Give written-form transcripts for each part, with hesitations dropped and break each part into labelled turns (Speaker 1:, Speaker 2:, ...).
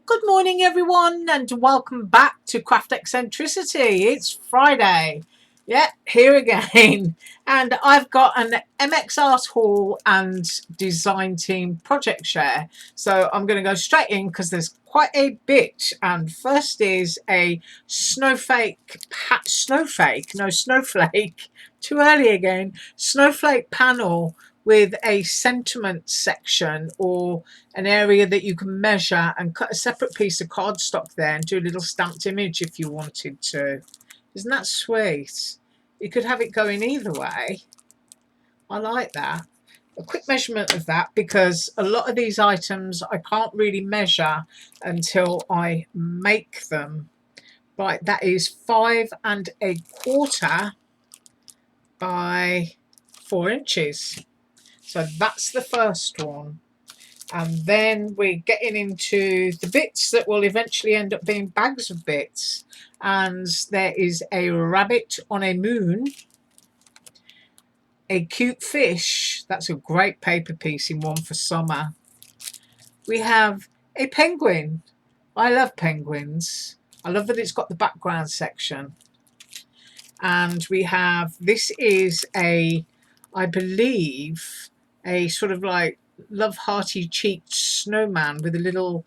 Speaker 1: Good morning, everyone, and welcome back to Craft Eccentricity. It's Friday. Yeah, here again. And I've got an MX Art Hall and Design Team project share. So I'm going to go straight in because there's quite a bit. And first is a snowflake, snowflake, too early again, snowflake panel with a sentiment section or an area that you can measure and cut a separate piece of cardstock there and do a little stamped image if you wanted to. Isn't that sweet? You could have it going either way. I like that. A quick measurement of that because a lot of these items I can't really measure until I make them. Right, that is 5 1/4 by 4 inches. So that's the first one. And then we're getting into the bits that will eventually end up being bags of bits. And there is a rabbit on a moon, a cute fish. That's a great paper piecing one for summer. We have a penguin. I love penguins. I love that it's got the background section. And we have, this is a, I believe, a sort of like love hearty cheeked snowman with a little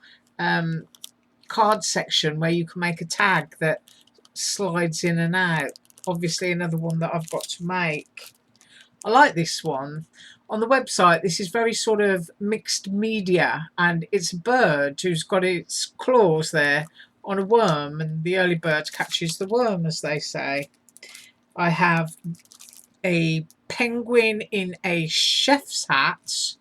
Speaker 1: card section where you can make a tag that slides in and out. Obviously another one that I've got to make. I like this one. On the website this is very sort of mixed media, and it's a bird who's got its claws there on a worm, and the early bird catches the worm, as they say. I have a penguin in a chef's hat,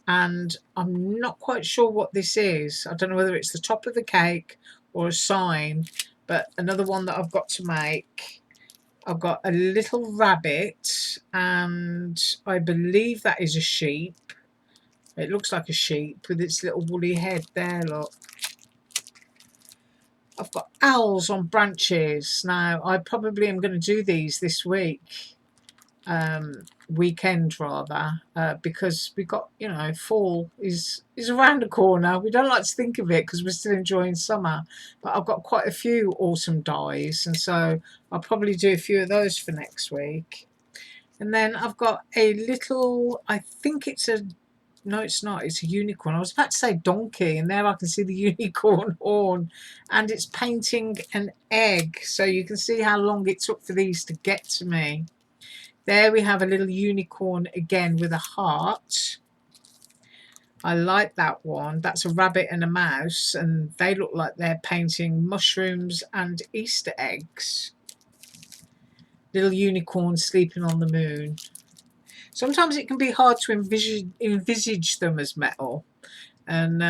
Speaker 1: and I'm not quite sure what this is. I don't know whether it's the top of the cake or a sign, but another one that I've got to make. I've got a little rabbit, and I believe that is a sheep. It looks like a sheep with its little woolly head there, look. I've got owls on branches. Now, I probably am going to do these this week. Weekend rather, because we got, you know, fall is around the corner. We don't like to think of it because we're still enjoying summer, but I've got quite a few autumn dies, and so I'll probably do a few of those for next week. And then I've got a little, I think it's a, no it's not, it's a unicorn. I was about to say donkey, and there I can see the unicorn horn, and it's painting an egg, so you can see how long it took for these to get to me. There we have a little unicorn again with a heart. I like that one. That's a rabbit and a mouse, and they look like they're painting mushrooms and Easter eggs. Little unicorn sleeping on the moon. Sometimes it can be hard to envisage them as metal, and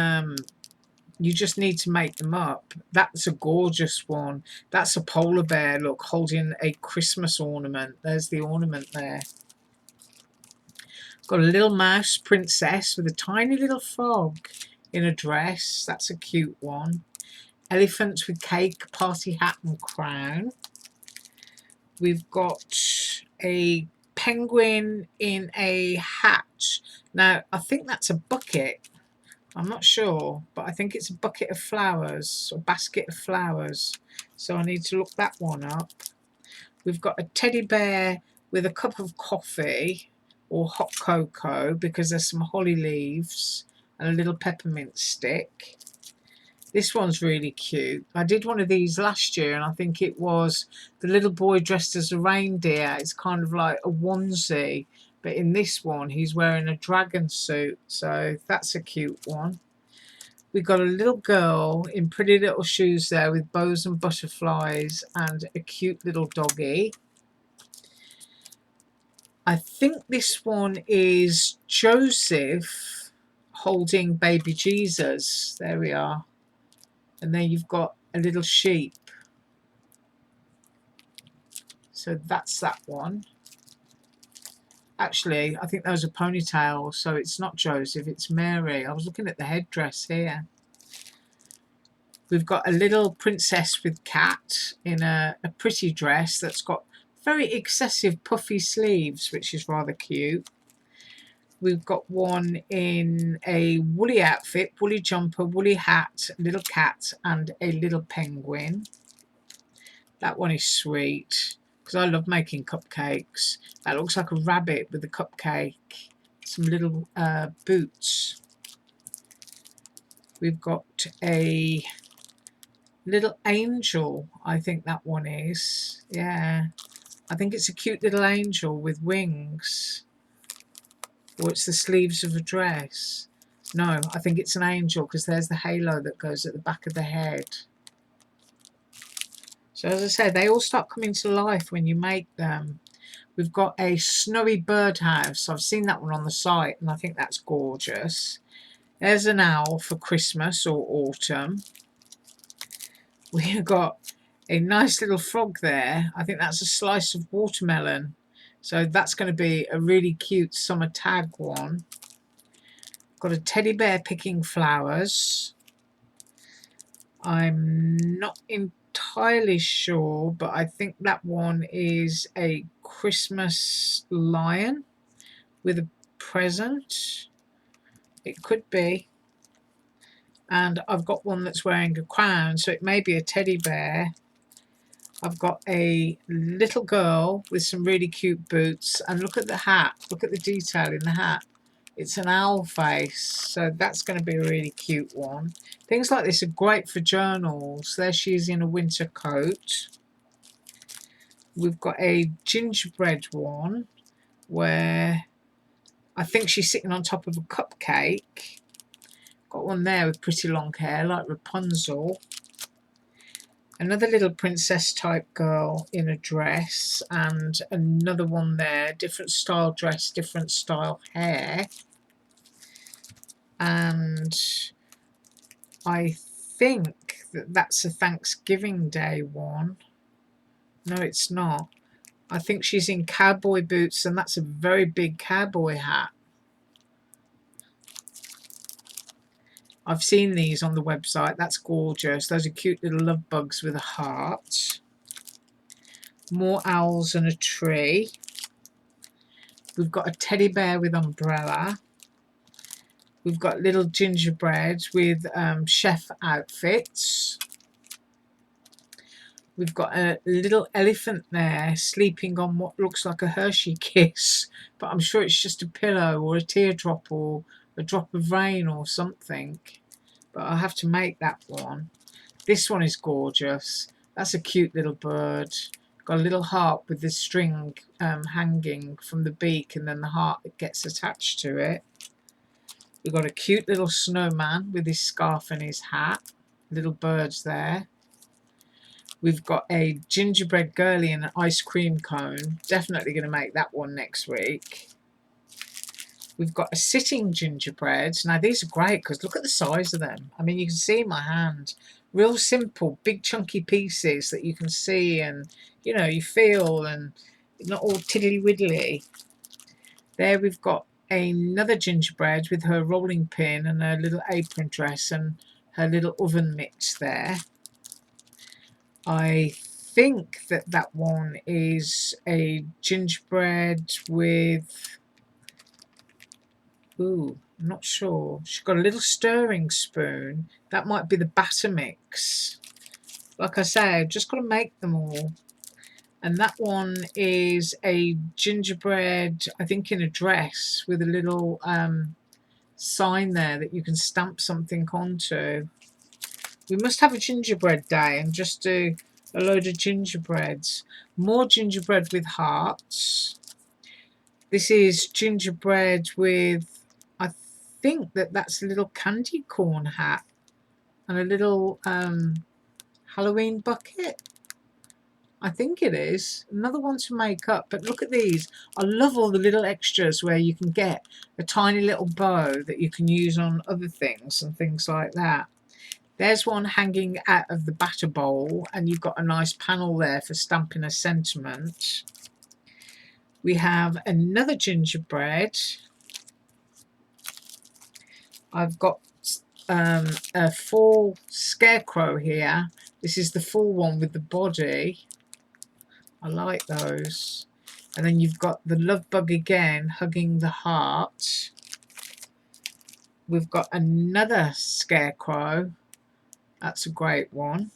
Speaker 1: you just need to make them up. That's a gorgeous one. That's a polar bear, look, holding a Christmas ornament. There's the ornament there. Got a little mouse princess with a tiny little frog in a dress. That's a cute one. Elephants with cake, party hat and crown. We've got a penguin in a hat. Now, I think that's a bucket. I'm not sure, but I think it's a bucket of flowers or basket of flowers. So I need to look that one up. We've got a teddy bear with a cup of coffee or hot cocoa because there's some holly leaves and a little peppermint stick. This one's really cute. I did one of these last year, and I think it was the little boy dressed as a reindeer. It's kind of like a onesie, but in this one he's wearing a dragon suit, so that's a cute one. We've got a little girl in pretty little shoes there with bows and butterflies and a cute little doggy. I think this one is Joseph holding baby Jesus. There we are. And then you've got a little sheep. So that's that one. Actually, I think that was a ponytail, so it's not Joseph, it's Mary. I was looking at the headdress here. We've got a little princess with cat in a pretty dress that's got very excessive puffy sleeves, which is rather cute. We've got one in a woolly outfit, woolly jumper, woolly hat, little cat, and a little penguin. That one is sweet because I love making cupcakes. That looks like a rabbit with a cupcake. Some little boots. We've got a little angel, I think that one is. Yeah, I think it's a cute little angel with wings. Or it's the sleeves of a dress. No, I think it's an angel because there's the halo that goes at the back of the head. So as I said, they all start coming to life when you make them. We've got a snowy birdhouse. I've seen that one on the site and I think that's gorgeous. There's an owl for Christmas or autumn. We've got a nice little frog there. I think that's a slice of watermelon. So that's going to be a really cute summer tag one. Got a teddy bear picking flowers. I'm not entirely sure, but I think that one is a Christmas lion with a present. It could be. And I've got one that's wearing a crown, so it may be a teddy bear. I've got a little girl with some really cute boots, and look at the hat. Look at the detail in the hat. It's an owl face, so that's going to be a really cute one. Things like this are great for journals. There she is in a winter coat. We've got a gingerbread one where I think she's sitting on top of a cupcake. Got one there with pretty long hair like Rapunzel. Another little princess type girl in a dress, and another one there, different style dress, different style hair. And I think that that's a Thanksgiving Day one. No, it's not. I think she's in cowboy boots, and that's a very big cowboy hat. I've seen these on the website. That's gorgeous. Those are cute little love bugs with a heart. More owls and a tree. We've got a teddy bear with umbrella. We've got little gingerbread with chef outfits. We've got a little elephant there sleeping on what looks like a Hershey kiss, but I'm sure it's just a pillow or a teardrop or a drop of rain or something. But I'll have to make that one. This one is gorgeous. That's a cute little bird. Got a little heart with the string hanging from the beak, and then the heart that gets attached to it. We've got a cute little snowman with his scarf and his hat. Little birds there. We've got a gingerbread girlie in an ice cream cone. Definitely going to make that one next week. We've got a sitting gingerbread. Now these are great because look at the size of them. I mean, you can see in my hand. Real simple, big chunky pieces that you can see and, you know, you feel, and not all tiddly widdly. There we've got another gingerbread with her rolling pin and her little apron dress and her little oven mitts there. I think that that one is a gingerbread with... Ooh, I'm not sure. She's got a little stirring spoon. That might be the batter mix. Like I say, I've just got to make them all. And that one is a gingerbread, I think in a dress, with a little sign there that you can stamp something onto. We must have a gingerbread day and just do a load of gingerbreads. More gingerbread with hearts. This is gingerbread with, I think that that's a little candy corn hat and a little Halloween bucket. I think it is. Another one to make up. But look at these. I love all the little extras where you can get a tiny little bow that you can use on other things and things like that. There's one hanging out of the batter bowl, and you've got a nice panel there for stamping a sentiment. We have another gingerbread. I've got a full scarecrow here. This is the full one with the body. I like those. And then you've got the love bug again, hugging the heart. We've got another scarecrow. That's a great one.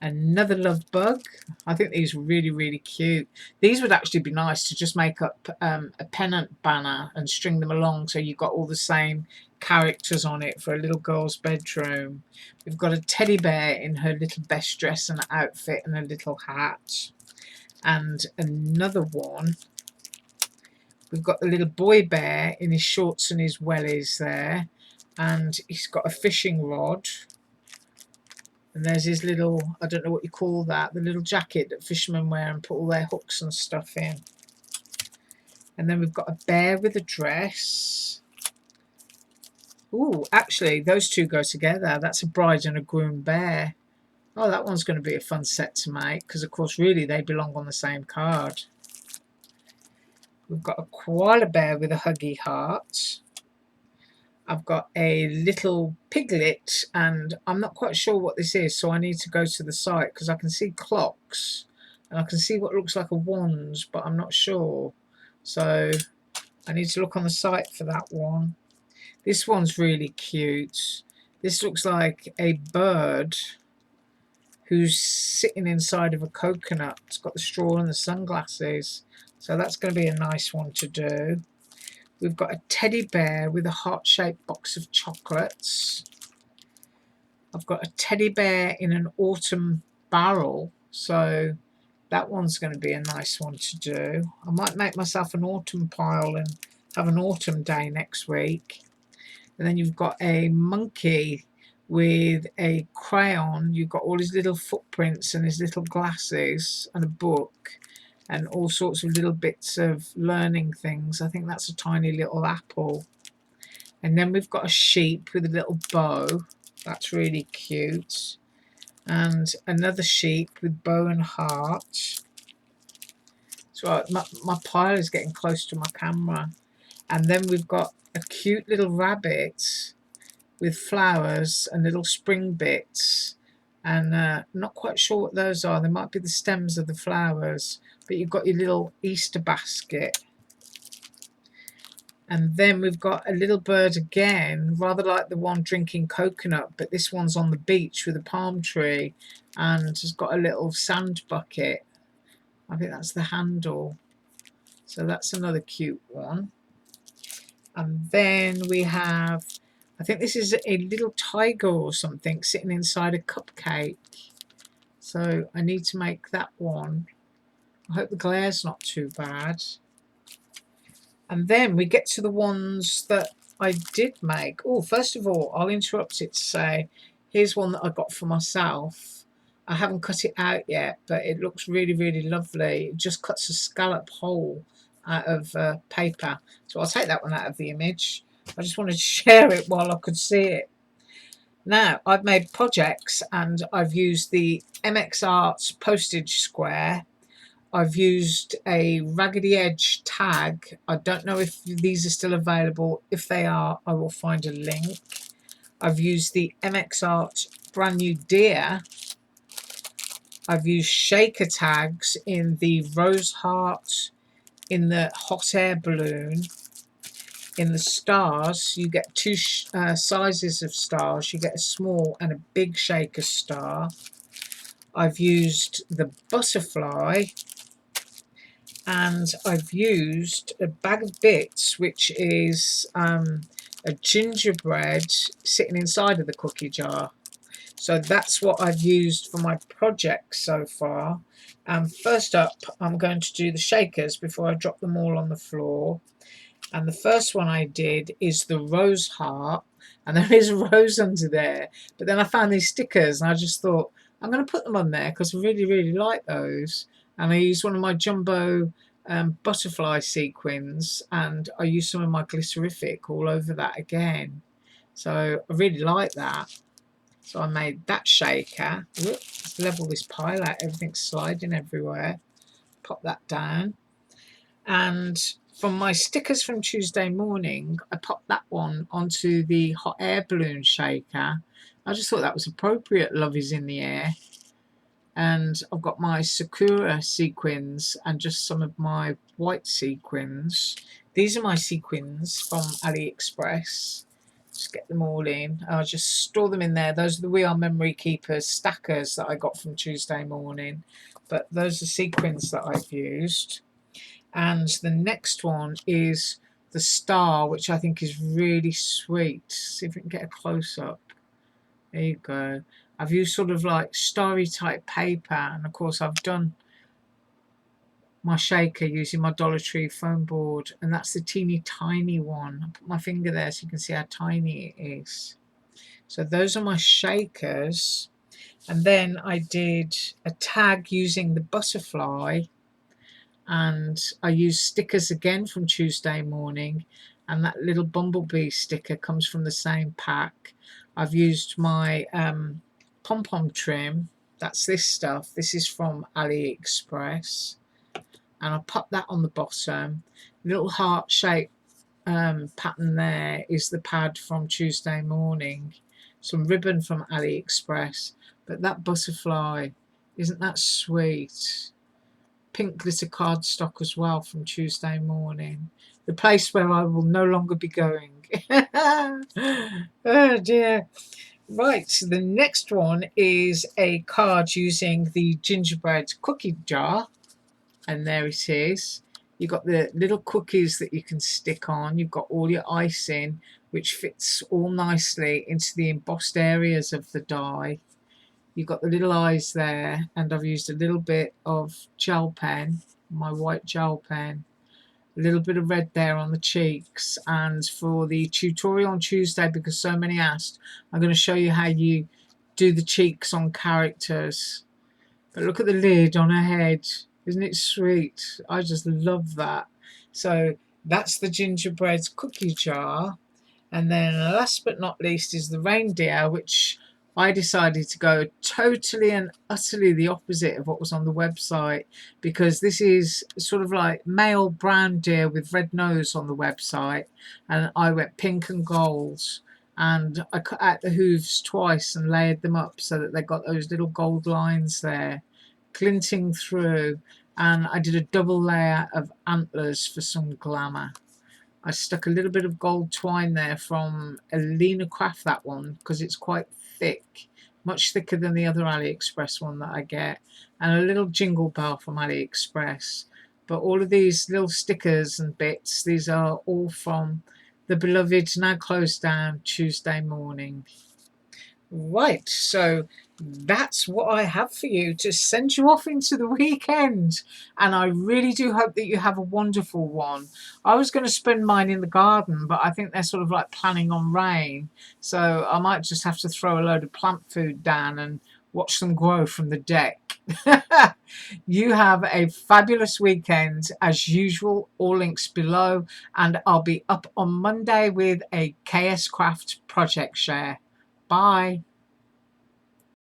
Speaker 1: Another love bug. I think these are really, really cute. These would actually be nice to just make up a pennant banner and string them along so you've got all the same characters on it for a little girl's bedroom. We've got a teddy bear in her little best dress and outfit and a little hat. And another one. We've got the little boy bear in his shorts and his wellies there. And he's got a fishing rod. And there's his little, I don't know what you call that, the little jacket that fishermen wear and put all their hooks and stuff in. And then we've got a bear with a dress. Ooh, actually, those two go together. That's a bride and a groom bear. Oh, that one's going to be a fun set to make because, of course, really they belong on the same card. We've got a koala bear with a huggy heart. I've got a little piglet, and I'm not quite sure what this is, so I need to go to the site because I can see clocks and I can see what looks like a wand, but I'm not sure. So I need to look on the site for that one. This one's really cute. This looks like a bird who's sitting inside of a coconut. It's got the straw and the sunglasses. So that's going to be a nice one to do. We've got a teddy bear with a heart-shaped box of chocolates. I've got a teddy bear in an autumn barrel. So that one's going to be a nice one to do. I might make myself an autumn pile and have an autumn day next week. And then you've got a monkey with a crayon. You've got all his little footprints and his little glasses and a book and all sorts of little bits of learning things. I think that's a tiny little apple. And then we've got a sheep with a little bow. That's really cute. And another sheep with bow and heart. So my pile is getting close to my camera. And then we've got a cute little rabbit with flowers and little spring bits. And not quite sure what those are. They might be the stems of the flowers. But you've got your little Easter basket. And then we've got a little bird again, rather like the one drinking coconut, but this one's on the beach with a palm tree and has got a little sand bucket. I think that's the handle. So that's another cute one. And then we have, I think this is a little tiger or something sitting inside a cupcake. So I need to make that one. I hope the glare's not too bad. And then we get to the ones that I did make. Oh, first of all, I'll interrupt it to say, here's one that I got for myself. I haven't cut it out yet, but it looks really, really lovely. It just cuts a scallop hole out of paper. So I'll take that one out of the image. I just wanted to share it while I could see it. Now, I've made projects and I've used the MX Arts postage square. I've used a Raggedy Edge tag. I don't know if these are still available. If they are, I will find a link. I've used the MX Art brand new deer. I've used shaker tags in the rose heart, in the hot air balloon, in the stars. You get two sizes of stars. You get a small and a big shaker star. I've used the butterfly. And I've used a bag of bits, which is a gingerbread sitting inside of the cookie jar. So that's what I've used for my project so far. First up, I'm going to do the shakers before I drop them all on the floor. And the first one I did is the rose heart. And there is a rose under there. But then I found these stickers and I just thought, I'm going to put them on there because I really, really like those. And I used one of my jumbo butterfly sequins and I used some of my glycerific all over that again. So I really like that. So I made that shaker. Whoop, let's level this pile out. Everything's sliding everywhere. Pop that down. And from my stickers from Tuesday morning, I popped that one onto the hot air balloon shaker. I just thought that was appropriate. Love is in the air. And I've got my Sakura sequins and just some of my white sequins. These are my sequins from Aliexpress. Just get them all in. I'll just store them in there. Those are the We Are Memory Keepers stackers that I got from Tuesday morning. But those are sequins that I've used. And the next one is the star, which I think is really sweet. See if we can get a close up. There you go. I've used sort of like starry type paper, and of course I've done my shaker using my Dollar Tree foam board, and that's the teeny tiny one. I put my finger there so you can see how tiny it is. So those are my shakers. And then I did a tag using the butterfly, and I used stickers again from Tuesday morning, and that little bumblebee sticker comes from the same pack. I've used my pom-pom trim, that's this stuff, this is from AliExpress, and I pop that on the bottom. Little heart shaped pattern there is the pad from Tuesday morning. Some ribbon from AliExpress, but that butterfly, isn't that sweet? Pink glitter cardstock as well from Tuesday morning. The place where I will no longer be going. Oh dear. Right, so the next one is a card using the gingerbread cookie jar. And there it is. You've got the little cookies that you can stick on. You've got all your icing, which fits all nicely into the embossed areas of the die. You've got the little eyes there, and I've used a little bit of gel pen, my white gel pen, a little bit of red there on the cheeks. And for the tutorial on Tuesday, because so many asked, I'm going to show you how you do the cheeks on characters. But look at the lid on her head. Isn't it sweet? I just love that. So that's the gingerbread cookie jar. And then last but not least is the reindeer, which I decided to go totally and utterly the opposite of what was on the website, because this is sort of like male brown deer with red nose on the website, and I went pink and gold, and I cut out the hooves twice and layered them up so that they got those little gold lines there glinting through, and I did a double layer of antlers for some glamour. I stuck a little bit of gold twine there from Alina Craft, that one, because it's quite thick, much thicker than the other AliExpress one that I get, and a little jingle bell from AliExpress. But all of these little stickers and bits, these are all from the beloved, now closed down, Tuesday morning. Right, so that's what I have for you to send you off into the weekend, and I really do hope that you have a wonderful one. I was going to spend mine in the garden, but I think they're sort of like planning on rain, so I might just have to throw a load of plant food down and watch them grow from the deck. You have a fabulous weekend as usual, all links below, and I'll be up on Monday with a KS Craft project share. Bye.